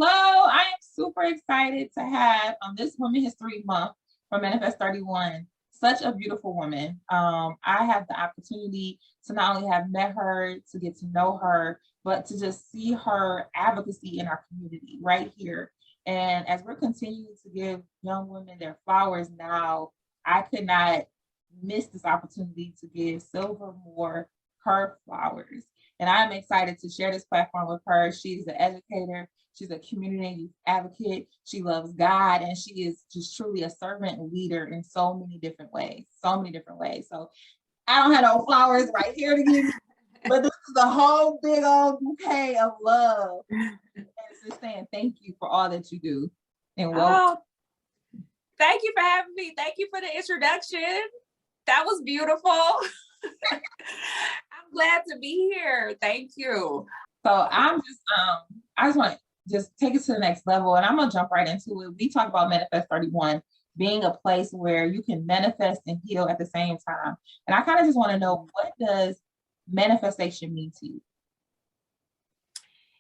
Hello, I am super excited to have on this Women History Month for Manifest 31 such a beautiful woman. I have the opportunity to not only have met her, to get to know her, but to just see her advocacy in our community right here. And as we're continuing to give young women their flowers now, I could not miss this opportunity to give Silver Moore her flowers. And I'm excited to share this platform with her. She's an educator, she's a community and youth advocate, she loves God, and she is just truly a servant leader in so many different ways, so many different ways. So I don't have no flowers right here to give you, but this is a whole big old bouquet of love. And it's just saying thank you for all that you do. And welcome. Oh, thank you for having me. Thank you for the introduction. That was beautiful. I'm glad to be here. Thank you. So I just want to just take it to the next level, and I'm gonna jump right into it. We talk about Manifest 31 being a place where you can manifest and heal at the same time. And I kind of just want to know, what does manifestation mean to you?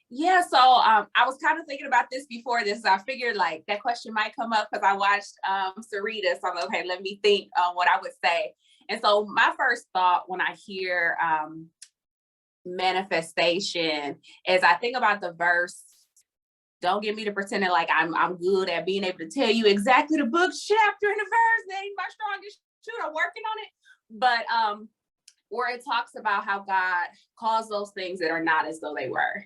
Yeah, so I was kind of thinking about this before this. I figured like that question might come up because I watched Sarita. So I'm like, okay, let me think what I would say. And so my first thought when I hear manifestation is I think about the verse, don't get me to pretending like I'm good at being able to tell you exactly the book, chapter, and the verse. That ain't my strongest suit. I'm working on it. But where it talks about how God calls those things that are not as though they were.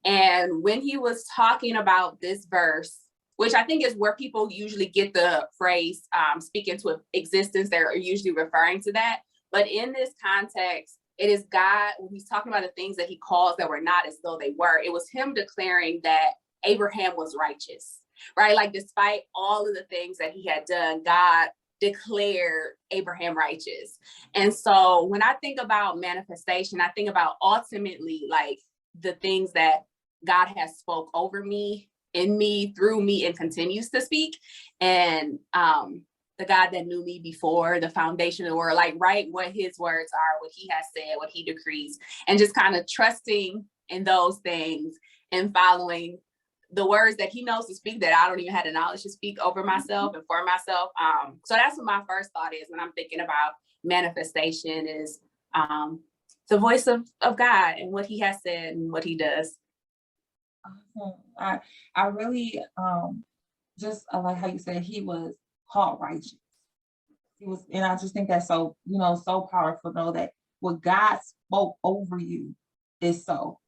And when he was talking about this verse, which I think is where people usually get the phrase speak into existence, they're usually referring to that. But in this context, it is God, when he's talking about the things that he calls that were not as though they were, it was him declaring that Abraham was righteous, right? Like despite all of the things that he had done, God declared Abraham righteous. And so when I think about manifestation, I think about ultimately like the things that God has spoke over me, in me, through me, and continues to speak. And the God that knew me before the foundation of the world, like write what his words are, what he has said, what he decrees, and just kind of trusting in those things and following the words that he knows to speak that I don't even have the knowledge to speak over myself and for myself. So that's what my first thought is when I'm thinking about manifestation is the voice of God and what he has said and what he does. I really just I like how you said he was called righteous. He was, and I just think that's so, so powerful to know that what God spoke over you is so.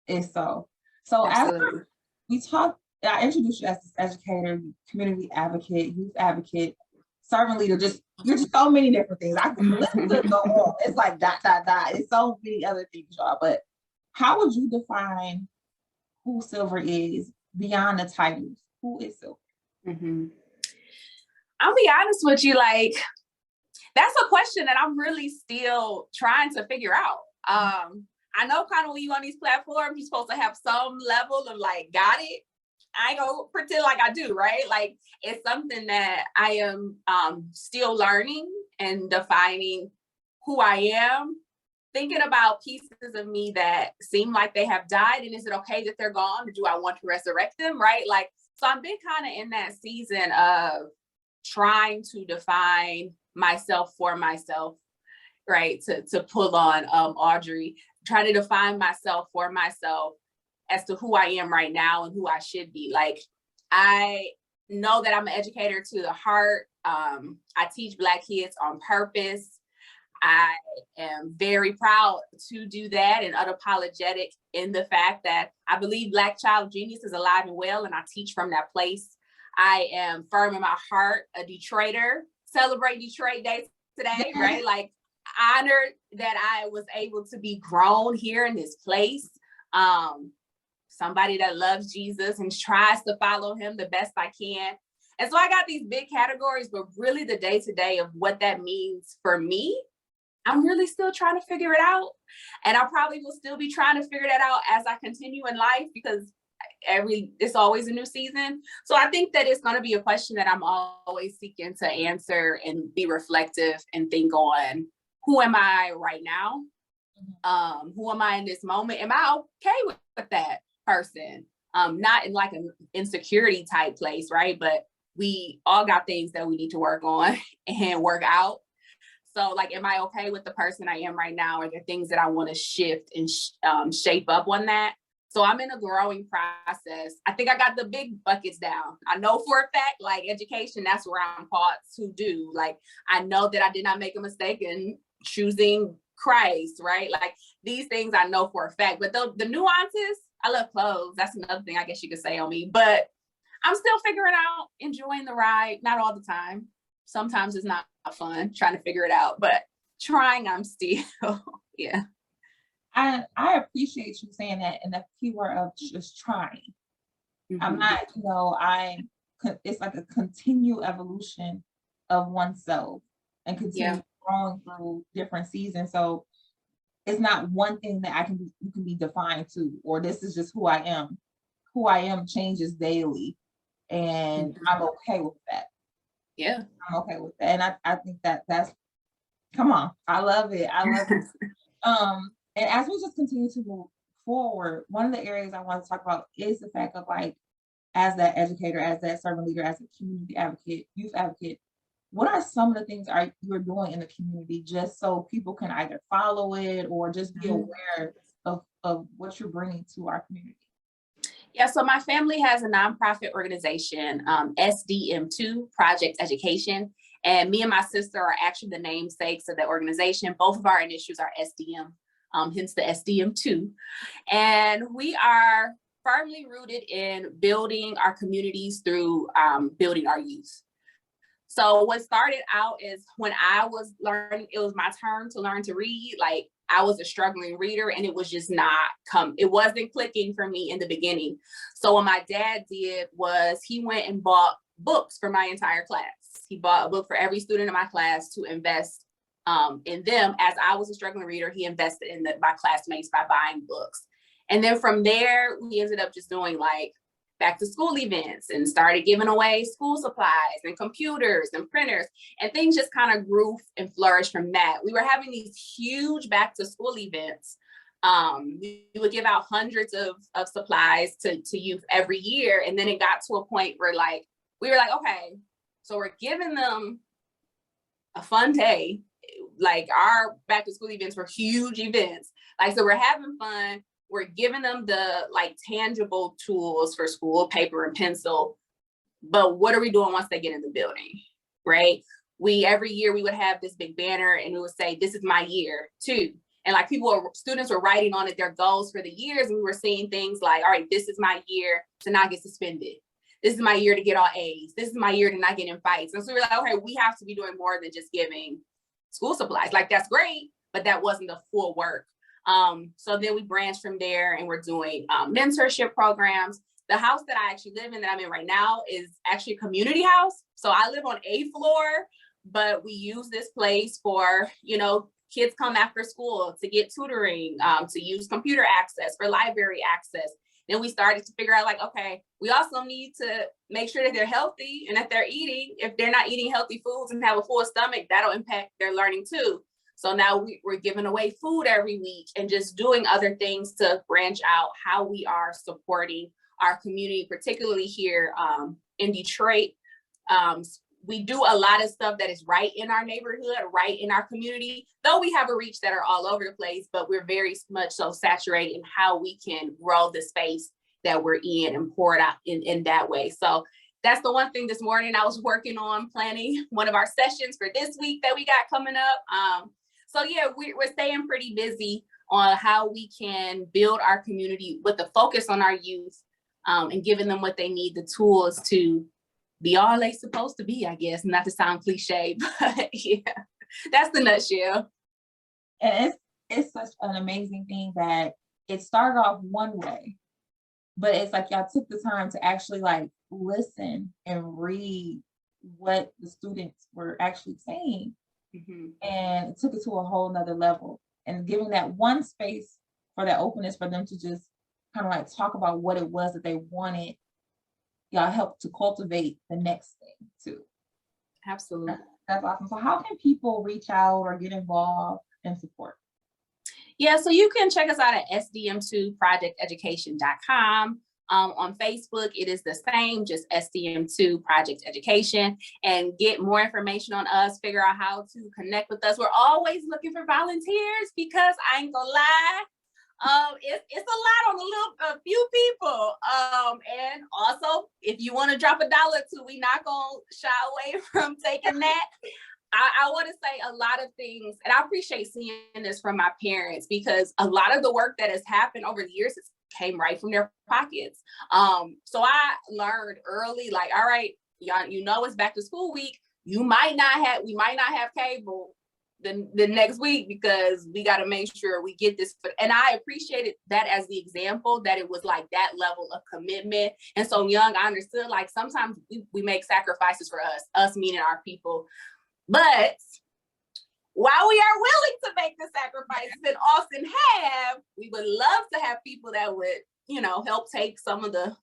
Is so. So Absolutely. as we talked, I introduced you as this educator, community advocate, youth advocate, servant leader, you're just so many different things. I can listen to it go on. It's like dot, dot, dot. It's so many other things, y'all. But how would you define who Silver is beyond the titles? Who is Silver? Mm-hmm. I'll be honest with you, like, that's a question that I'm really still trying to figure out. I know kind of when you on these platforms, you're supposed to have some level of like, got it. I ain't gonna pretend like I do, right? Like it's something that I am still learning and defining who I am, thinking about pieces of me that seem like they have died. And is it okay that they're gone? Or do I want to resurrect them, right? Like, so I've been kind of in that season of trying to define myself for myself, right? To pull on Audrey, trying to define myself for myself as to who I am right now and who I should be. Like, I know that I'm an educator to the heart. I teach Black kids on purpose. I am very proud to do that and unapologetic in the fact that I believe Black child genius is alive and well, and I teach from that place. I am firm in my heart, a Detroiter, celebrate Detroit Day today, right? Like honored that I was able to be grown here in this place. Somebody that loves Jesus and tries to follow him the best I can. And so I got these big categories, but really the day-to-day of what that means for me, I'm really still trying to figure it out. And I probably will still be trying to figure that out as I continue in life, because it's always a new season. So I think that it's going to be a question that I'm always seeking to answer and be reflective and think on, who am I right now? Who am I in this moment? Am I okay with that person? not in like an insecurity type place, right? But we all got things that we need to work on and work out. So like, am I okay with the person I am right now? Are there things that I want to shift and shape up on that? So I'm in a growing process. I think I got the big buckets down. I know for a fact, like education, that's where I'm called to do. Like, I know that I did not make a mistake in choosing Christ, right? Like these things I know for a fact, but the nuances, I love clothes. That's another thing I guess you could say on me, but I'm still figuring out, enjoying the ride, not all the time. Sometimes it's not fun trying to figure it out, but trying, I'm still, yeah. I appreciate you saying that, and the keyword of just trying. I'm not, it's like a continual evolution of oneself and continue growing through different seasons. So it's not one thing that you can be defined to, or this is just who I am. Who I am changes daily, and I'm okay with that. Yeah. I'm okay with that. And I think that's, come on, I love it. I love it. And as we just continue to move forward, one of the areas I want to talk about is the fact of like, as that educator, as that servant leader, as a community advocate, youth advocate, what are some of the things you're doing in the community just so people can either follow it or just be aware of what you're bringing to our community? Yeah, so my family has a nonprofit organization, SDM2, Project Education, and me and my sister are actually the namesakes of the organization. Both of our initials are SDM, hence the SDM2. And we are firmly rooted in building our communities through building our youth. So what started out is when I was learning, it was my turn to learn to read. Like I was a struggling reader and it was just it wasn't clicking for me in the beginning. So what my dad did was he went and bought books for my entire class. He bought a book for every student in my class to invest in them. As I was a struggling reader, he invested in my classmates by buying books. And then from there, we ended up just doing like back to school events and started giving away school supplies and computers and printers, and things just kind of grew and flourished from that. We were having these huge back to school events. We would give out hundreds of supplies to youth every year. And then it got to a point where like, we were like, okay, so we're giving them a fun day. Like our back to school events were huge events. Like, so we're having fun. We're giving them the like tangible tools for school, paper and pencil. But what are we doing once they get in the building, right? Every year we would have this big banner and we would say, this is my year too. And like students were writing on it their goals for the years. And we were seeing things like, all right, this is my year to not get suspended. This is my year to get all A's. This is my year to not get in fights. And so we were like, okay, we have to be doing more than just giving school supplies. Like that's great, but that wasn't the full work. So then we branched from there and we're doing mentorship programs. The house that I actually live in, that I'm in right now, is actually a community house. So I live on a floor, but we use this place for, kids come after school to get tutoring, to use computer access, for library access. Then we started to figure out like, okay, we also need to make sure that they're healthy and that they're eating. If they're not eating healthy foods and have a full stomach, that'll impact their learning too. So now we're giving away food every week and just doing other things to branch out how we are supporting our community, particularly here in Detroit. We do a lot of stuff that is right in our neighborhood, right in our community, though we have a reach that are all over the place, but we're very much so saturated in how we can grow the space that we're in and pour it out in that way. So that's the one thing this morning I was working on, planning one of our sessions for this week that we got coming up. So yeah, we're staying pretty busy on how we can build our community with the focus on our youth and giving them what they need, the tools to be all they supposed to be, I guess, not to sound cliche, but yeah, that's the nutshell. And it's such an amazing thing that it started off one way, but it's like y'all took the time to actually like listen and read what the students were actually saying. And it took it to a whole nother level, and giving that one space for that openness for them to just kind of like talk about what it was that they wanted. Y'all helped to cultivate the next thing too. Absolutely. That's awesome. So how can people reach out or get involved and support? Yeah, so you can check us out at sdm2projecteducation.com. On Facebook, it is the same, just STM2 Project Education, and get more information on us, figure out how to connect with us. We're always looking for volunteers because I ain't gonna lie, it's a lot on a few people. And also, if you want to drop $1 or 2, we not gonna shy away from taking that. I want to say a lot of things, and I appreciate seeing this from my parents, because a lot of the work that has happened over the years has came right from their pockets. So I learned early, like, all right, y'all, it's back to school week. We might not have cable the next week, because we got to make sure we get this. And I appreciated that as the example, that it was like that level of commitment. And so young, I understood, like, sometimes we make sacrifices for us meaning our people. But while we are willing to make the sacrifices and often have, we would love to have people that would, help take some of the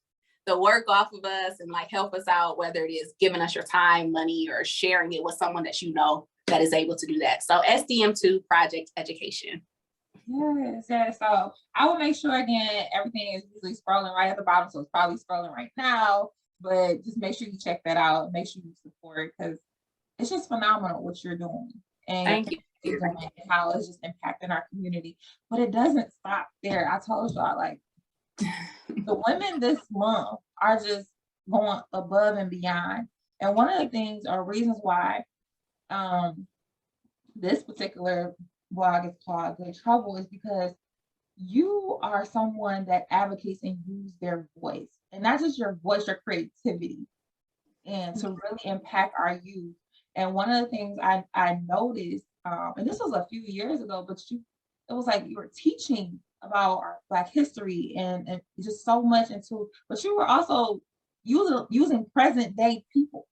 work off of us and like help us out, whether it is giving us your time, money, or sharing it with someone that that is able to do that. So STM2 Project Education. Yes. So I will make sure, again, everything is usually scrolling right at the bottom. So it's probably scrolling right now, but just make sure you check that out. Make sure you support, because it's just phenomenal what you're doing. And Thank you. How it's just impacting our community. But it doesn't stop there. I told y'all, like, the women this month are just going above and beyond. And one of the things or reasons why this particular blog is called Good Trouble is because you are someone that advocates and uses their voice, and not just your voice, your creativity, and to really impact our youth. And one of the things I noticed, and this was a few years ago, but it was like you were teaching about our Black history and just so much into, but you were also using present day people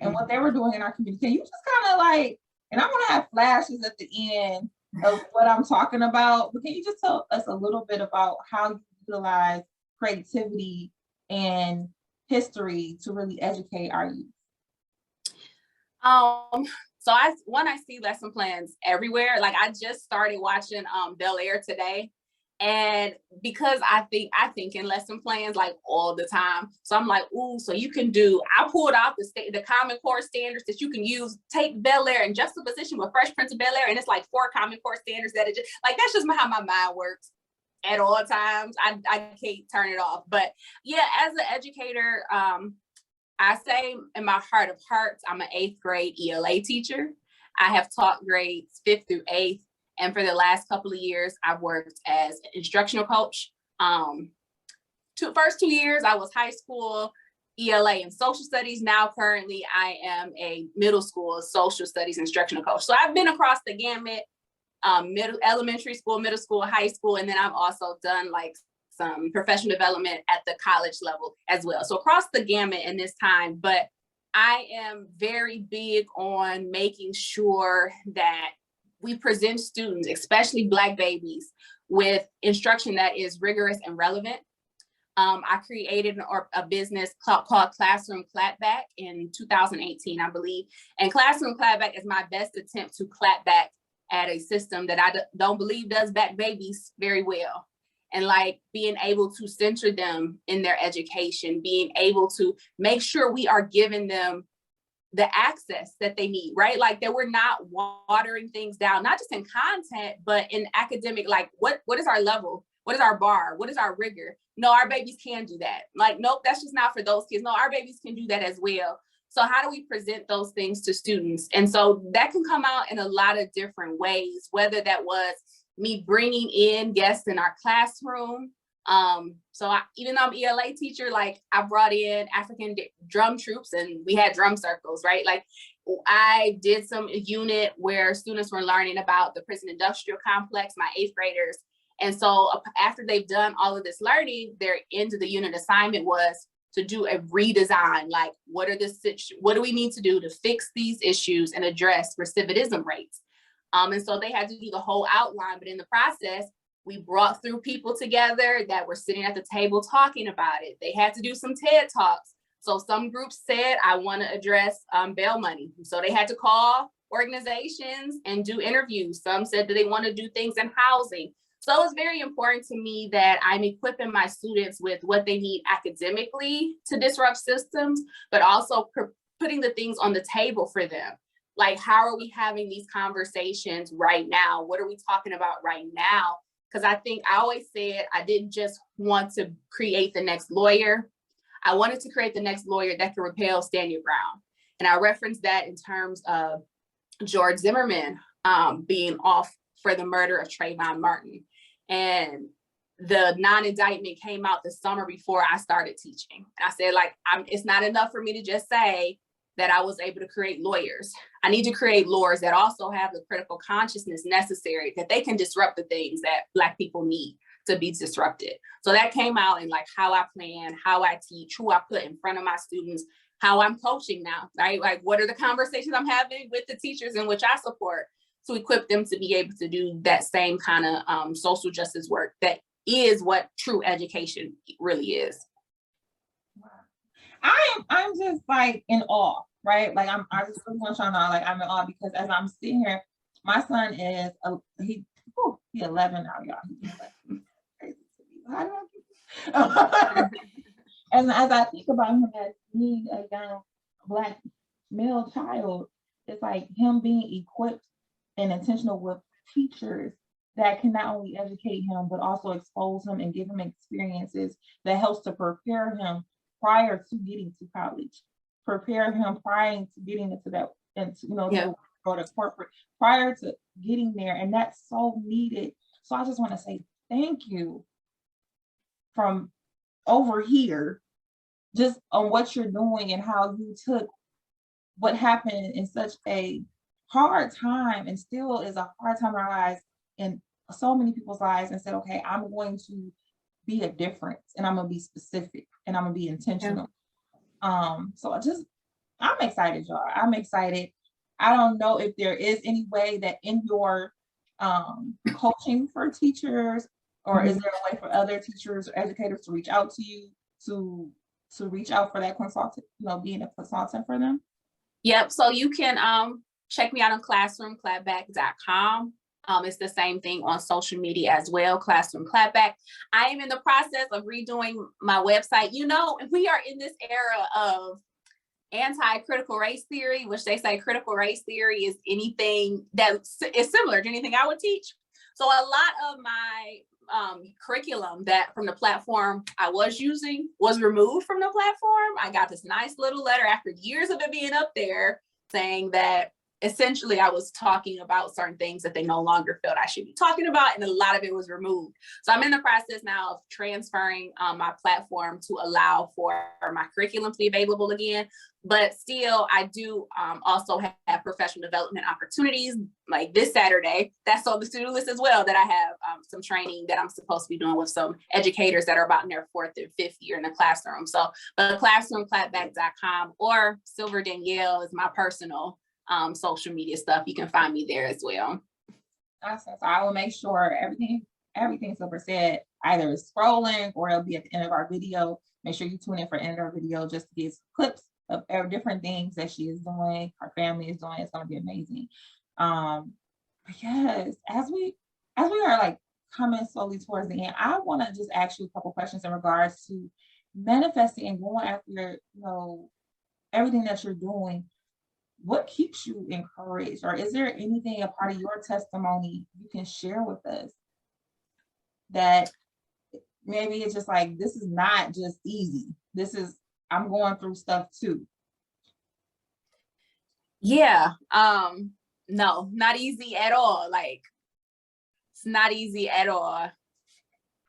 and what they were doing in our community. You just kind of like, and I'm gonna have flashes at the end of what I'm talking about, but can you just tell us a little bit about how you utilize creativity and history to really educate our youth? So I see lesson plans everywhere. Like, I just started watching Bel-Air today. And because I think in lesson plans like all the time. So I'm like, ooh, so you can I pulled out the Common Core standards that you can use, take Bel-Air in juxtaposition with Fresh Prince of Bel-Air. And it's like 4 Common Core standards that it just like, that's just how my mind works at all times. I can't turn it off. But yeah, as an educator, I say in my heart of hearts, I'm an 8th grade ELA teacher. I have taught grades 5th through 8th. And for the last couple of years, I've worked as an instructional coach. First 2 years, I was high school ELA and social studies. Now, currently, I am a middle school social studies instructional coach. So I've been across the gamut, elementary school, middle school, high school, and then I've also done like some professional development at the college level as well. So across the gamut in this time, but I am very big on making sure that we present students, especially Black babies, with instruction that is rigorous and relevant. I created a business called Classroom Clapback in 2018, I believe. And Classroom Clapback is my best attempt to clap back at a system that I don't believe does back babies very well. And like being able to center them in their education, being able to make sure we are giving them the access that they need, right? Like that we're not watering things down, not just in content, but in academic, like what is our level? What is our bar? What is our rigor? No, our babies can do that. Like, nope, that's just not for those kids. No, our babies can do that as well. So how do we present those things to students? And so that can come out in a lot of different ways, whether that was me bringing in guests in our classroom. Even though I'm ELA teacher, like I brought in African drum troops and we had drum circles, right? Like I did some unit where students were learning about the prison industrial complex, my 8th graders. And so after they've done all of this learning, their end of the unit assignment was to do a redesign. Like what do we need to do to fix these issues and address recidivism rates? And so they had to do the whole outline, but in the process, we brought through people together that were sitting at the table talking about it. They had to do some TED Talks. So some groups said, I want to address bail money. So they had to call organizations and do interviews. Some said that they want to do things in housing. So it's very important to me that I'm equipping my students with what they need academically to disrupt systems, but also putting the things on the table for them. Like, how are we having these conversations right now? What are we talking about right now? Because I think I always said I didn't just want to create the next lawyer. I wanted to create the next lawyer that could repel stand your ground. And I referenced that in terms of George Zimmerman being off for the murder of Trayvon Martin. And the non-indictment came out the summer before I started teaching. And I said, like, it's not enough for me to just say that I was able to create lawyers. I need to create lawyers that also have the critical consciousness necessary, that they can disrupt the things that Black people need to be disrupted. So that came out in like how I plan, how I teach, who I put in front of my students, how I'm coaching now, right? Like, what are the conversations I'm having with the teachers in which I support to equip them to be able to do that same kind of social justice work that is what true education really is. Wow. I'm just like in awe, right? Like I just really want y'all to know, like I'm in awe because as I'm sitting here, my son is he 11 now, y'all. He's 11. Crazy to me. How do I keep And as I think about him as being a young Black male child, it's like him being equipped and intentional with teachers that can not only educate him, but also expose him and give him experiences that helps to prepare him prior to getting to college, prepare him prior to getting into that, and to go to corporate, prior to getting there. And that's so needed. So I just want to say thank you from over here, just on what you're doing and how you took what happened in such a hard time and still is a hard time in our lives, in so many people's lives, and said, okay, I'm going to be a difference and I'm gonna be specific and I'm gonna be intentional. So I'm excited, y'all. I'm excited. I don't know if there is any way that in your coaching for teachers, or is there a way for other teachers or educators to reach out to you to reach out for that consultant, being a consultant for them? Yep. So you can check me out on classroomclapback.com. It's the same thing on social media as well, Classroom Clapback. I am in the process of redoing my website. We are in this era of anti-critical race theory, which they say critical race theory is anything that is similar to anything I would teach. So a lot of my curriculum that from the platform I was using was removed from the platform. I got this nice little letter after years of it being up there saying that essentially I was talking about certain things that they no longer felt I should be talking about, and a lot of it was removed. So I'm in the process now of transferring my platform to allow for my curriculum to be available again. But still, I do also have professional development opportunities like this Saturday. That's on the to-do list as well, that I have some training that I'm supposed to be doing with some educators that are about in their 4th and 5th year in the classroom. So classroomclapback.com or Silver Danielle is my personal social media stuff. You can find me there as well. Awesome. So I will make sure everything Silver said either is scrolling or it'll be at the end of our video. Make sure you tune in for the end of our video just to get clips of different things that she is doing, her family is doing. It's going to be amazing. But yes, as we are like coming slowly towards the end, I want to just ask you a couple questions in regards to manifesting and going after everything that you're doing. What keeps you encouraged, or is there anything, a part of your testimony you can share with us that maybe it's just like, this is not just easy, I'm going through stuff too? Yeah. No, not easy at all. Like, it's not easy at all.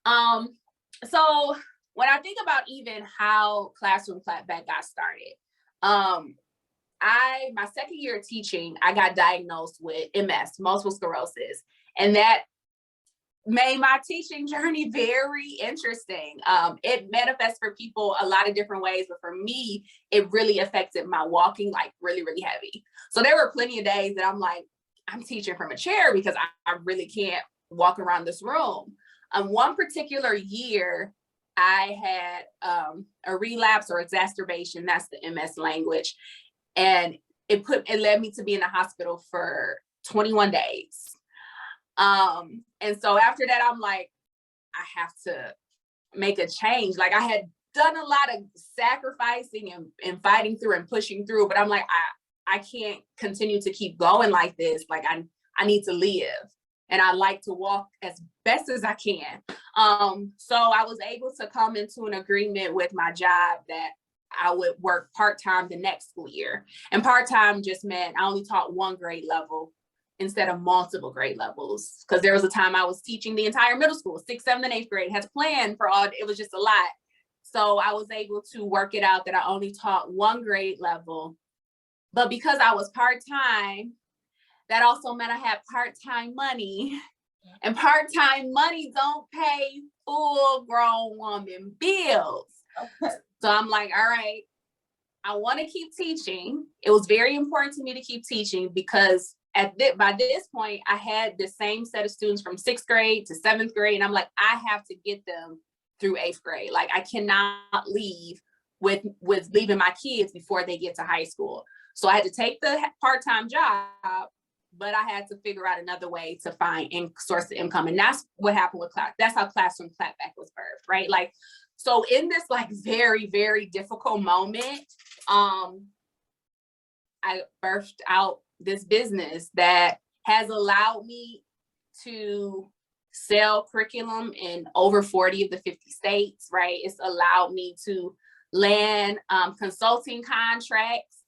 So when I think about even how Classroom Clapback got started, my second year of teaching, I got diagnosed with MS, multiple sclerosis, and that made my teaching journey very interesting. It manifests for people a lot of different ways, but for me, it really affected my walking, like really, really heavy. So there were plenty of days that I'm like, I'm teaching from a chair because I really can't walk around this room. One particular year, I had a relapse or exacerbation, that's the MS language. And it led me to be in the hospital for 21 days. And so after that, I'm like, I have to make a change. Like I had done a lot of sacrificing and fighting through and pushing through, but I'm like, I can't continue to keep going like this. Like I need to live, and I like to walk as best as I can. So I was able to come into an agreement with my job that I would work part-time the next school year. And part-time just meant I only taught one grade level instead of multiple grade levels. Because there was a time I was teaching the entire middle school, 6th, 7th, and 8th grade, had to plan for all, it was just a lot. So I was able to work it out that I only taught one grade level. But because I was part-time, that also meant I had part-time money. And part-time money don't pay full-grown woman bills. Okay. So I'm like, all right, I want to keep teaching. It was very important to me to keep teaching because by this point, I had the same set of students from 6th grade to 7th grade. And I'm like, I have to get them through 8th grade. Like I cannot leave with leaving my kids before they get to high school. So I had to take the part-time job, but I had to figure out another way to find source of income. And that's what happened with class. That's how Classroom Clapback was birthed, right? Like, so in this like very, very difficult moment, I birthed out this business that has allowed me to sell curriculum in over 40 of the 50 states, right? It's allowed me to land consulting contracts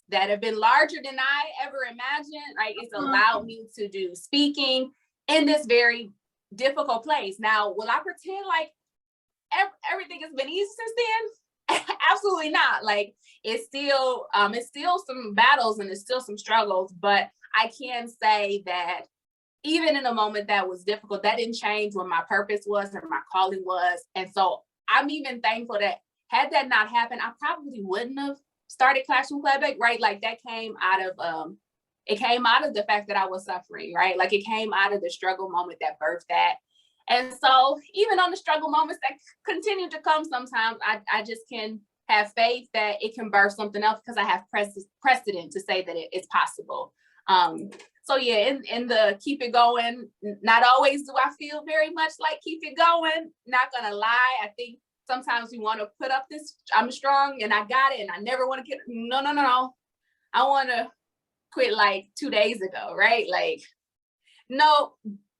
that have been larger than I ever imagined, right? It's allowed me to do speaking in this very difficult place. Now, will I pretend like everything has been easy since then? Absolutely not. Like it's still some battles and it's still some struggles, but I can say that even in a moment that was difficult, that didn't change what my purpose was and my calling was. And so I'm even thankful that had that not happened, I probably wouldn't have started Classroom Clapback, right? Like that came out of it came out of the fact that I was suffering, right? Like it came out of the struggle moment that birthed that. And so even on the struggle moments that continue to come sometimes, I just can have faith that it can birth something else because I have precedent to say that it's possible. So yeah, in the keep it going, not always do I feel very much like keep it going. Not gonna lie, I think sometimes we want to put up this, I'm strong and I got it and I never want to get, no. I want to quit like 2 days ago, right? Like, no,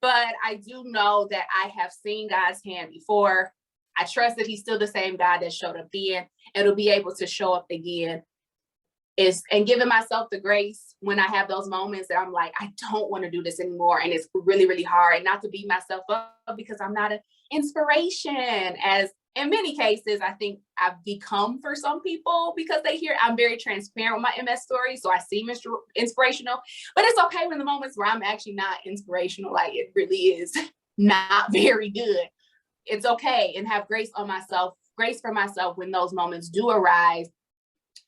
but I do know that I have seen God's hand before. I trust that he's still the same God that showed up then. It'll be able to show up again. And giving myself the grace when I have those moments that I'm like, I don't want to do this anymore. And it's really, really hard. And not to beat myself up because I'm not an inspiration, as in many cases, I think I've become for some people because they hear I'm very transparent with my MS story. So I seem inspirational, but it's okay when the moments where I'm actually not inspirational, like it really is not very good. It's okay, and have grace for myself when those moments do arise.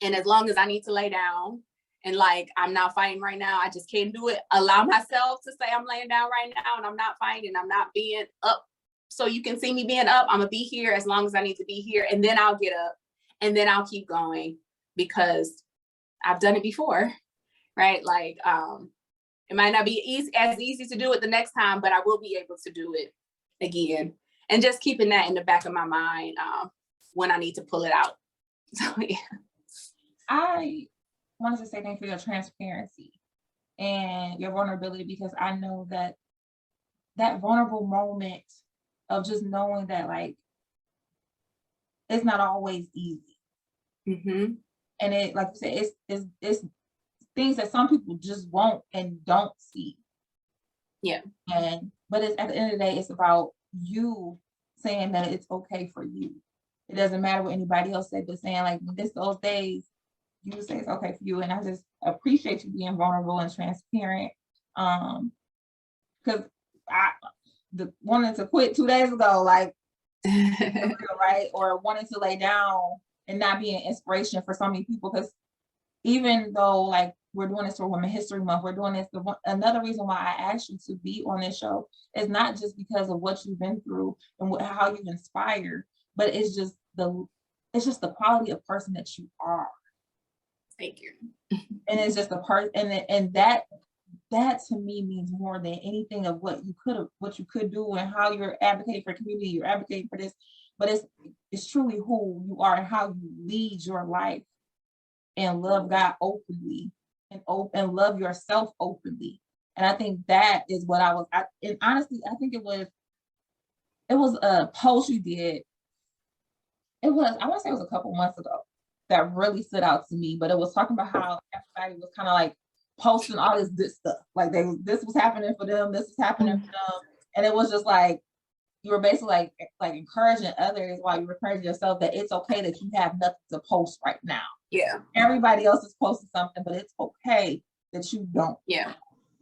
And as long as I need to lay down and like, I'm not fighting right now, I just can't do it. Allow myself to say I'm laying down right now and I'm not fighting, I'm not being up. So you can see me being up, I'm gonna be here as long as I need to be here. And then I'll get up and then I'll keep going because I've done it before, right? Like, it might not be as easy to do it the next time, but I will be able to do it again. And just keeping that in the back of my mind when I need to pull it out. So yeah. I wanted to say thank you for your transparency and your vulnerability, because I know that vulnerable moment of just knowing that like it's not always easy. Mm-hmm. And it, like you said, it's things that some people just won't and don't see. Yeah. But it's at the end of the day, it's about you saying that it's okay for you. It doesn't matter what anybody else said, but saying like those days, you say it's okay for you. And I just appreciate you being vulnerable and transparent. Because I wanted to quit 2 days ago, like right, or wanted to lay down and not be an inspiration for so many people. Because even though like we're doing this for Women History Month, we're doing this. Another reason why I asked you to be on this show is not just because of what you've been through and how you've inspired, but it's just the quality of person that you are. Thank you. And it's just the person, and that that to me means more than anything of what you could do and how you're advocating for community, you're advocating for this, but it's truly who you are and how you lead your life and love God openly and love yourself openly. And I think that is what and honestly, I think it was a post you did. I want to say it was a couple months ago that really stood out to me, but it was talking about how everybody was kind of like posting all this good stuff. Like this was happening for them, this was happening for them. And it was just like, you were basically like encouraging others while you were encouraging yourself that it's okay that you have nothing to post right now. Yeah. Everybody else is posting something, but it's okay that you don't. Yeah.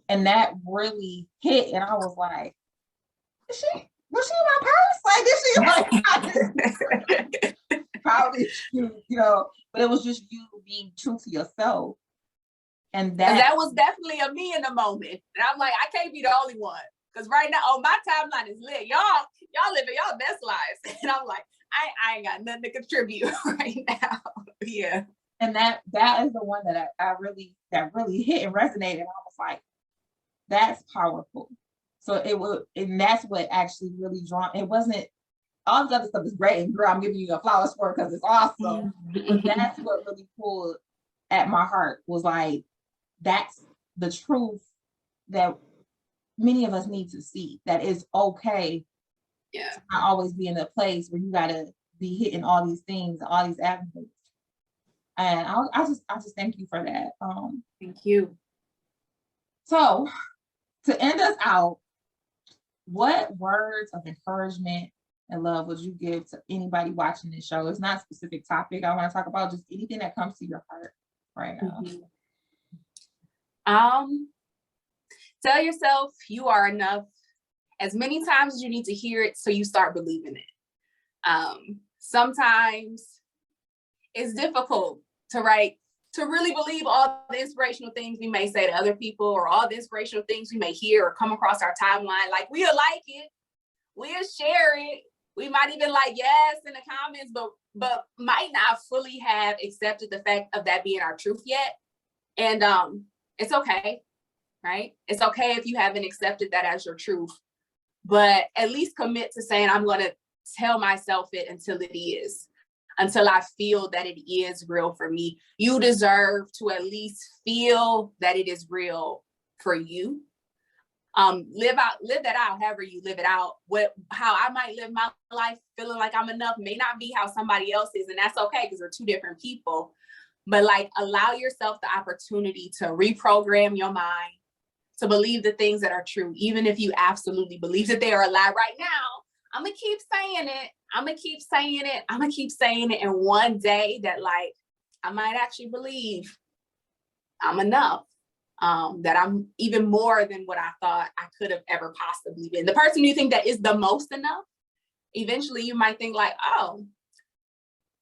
And that really hit. And I was like, was she in my purse? Like, is she like, probably, but it was just you being true to yourself. And that was definitely a me in the moment. And I'm like, I can't be the only one. Because right now, my timeline is lit. Y'all living y'all best lives. And I'm like, I ain't got nothing to contribute right now. Yeah. And that is the one that I really hit and resonated. And I was like, that's powerful. So and that's what actually really drawn. It wasn't all this other stuff is great, and girl, I'm giving you a flowers for it because it's awesome. But that's what really pulled at my heart, was like, that's the truth that many of us need to see, that it's okay to not always be in a place where you gotta be hitting all these things, all these avenues. And I just thank you for that. Thank you. So to end us out, what words of encouragement and love would you give to anybody watching this show? It's not a specific topic I want to talk about, just anything that comes to your heart right now. Tell yourself you are enough as many times as you need to hear it so you start believing it. Sometimes it's difficult to really believe all the inspirational things we may say to other people, or all the inspirational things we may hear or come across our timeline. Like, we'll like it, we'll share it, we might even like yes in the comments, but might not fully have accepted the fact of that being our truth yet. And it's okay, right? It's okay if you haven't accepted that as your truth, but at least commit to saying, I'm going to tell myself it until it is. Until I feel that it is real for me. You deserve to at least feel that it is real for you. Live that out however you live it out. How I might live my life feeling like I'm enough may not be how somebody else is, and that's okay, because we're two different people. But like, allow yourself the opportunity to reprogram your mind to believe the things that are true, even if you absolutely believe that they are a lie right now. I'm gonna keep saying it. I'm gonna keep saying it. I'm gonna keep saying it. And one day that, like, I might actually believe I'm enough, that I'm even more than what I thought I could have ever possibly been. The person you think that is the most enough, eventually you might think like, oh,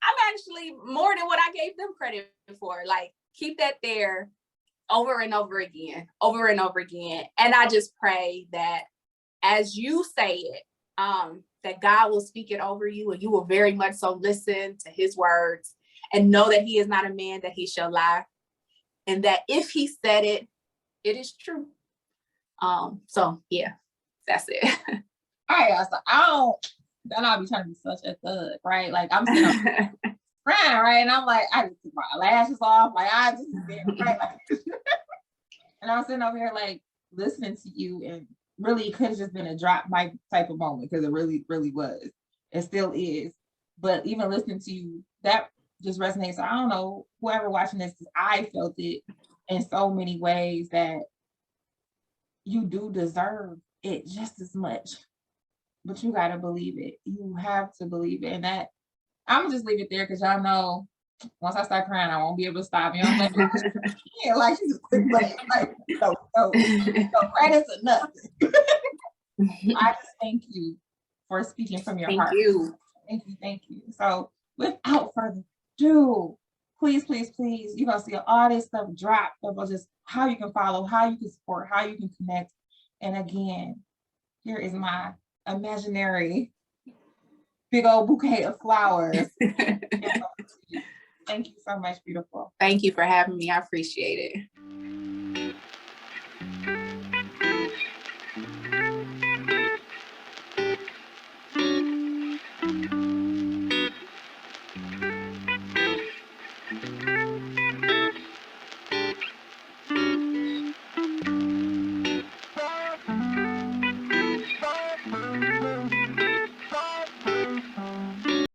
I'm actually more than what I gave them credit for. Like, keep that there over and over again, over and over again. And I just pray that as you say it, that God will speak it over you, and you will very much so listen to his words and know that he is not a man that he shall lie, and that if he said it, it is true. So yeah, that's it. All right, so I'll be trying to be such a thug, right? Like, I'm sitting up crying, right? And I'm like, I just took my lashes off, like, I just did, right? Like, and I'm sitting over here like listening to you, and really, it could have just been a drop mic type of moment, because it really, really was. It still is. But even listening to you, that just resonates. So I don't know, whoever watching this, because I felt it in so many ways, that you do deserve it just as much. But you got to believe it. You have to believe it. And that, I'm going to just leave it there, because y'all know, once I start crying, I won't be able to stop. You know what I'm saying? Yeah, like, she's a quick button. Like, no credits or nothing. I just thank you for speaking from your heart. Thank you. So without further ado, please, you're going to see all this stuff drop about just how you can follow, how you can support, how you can connect. And again, here is my imaginary big old bouquet of flowers. Thank you so much, beautiful. Thank you for having me. I appreciate it.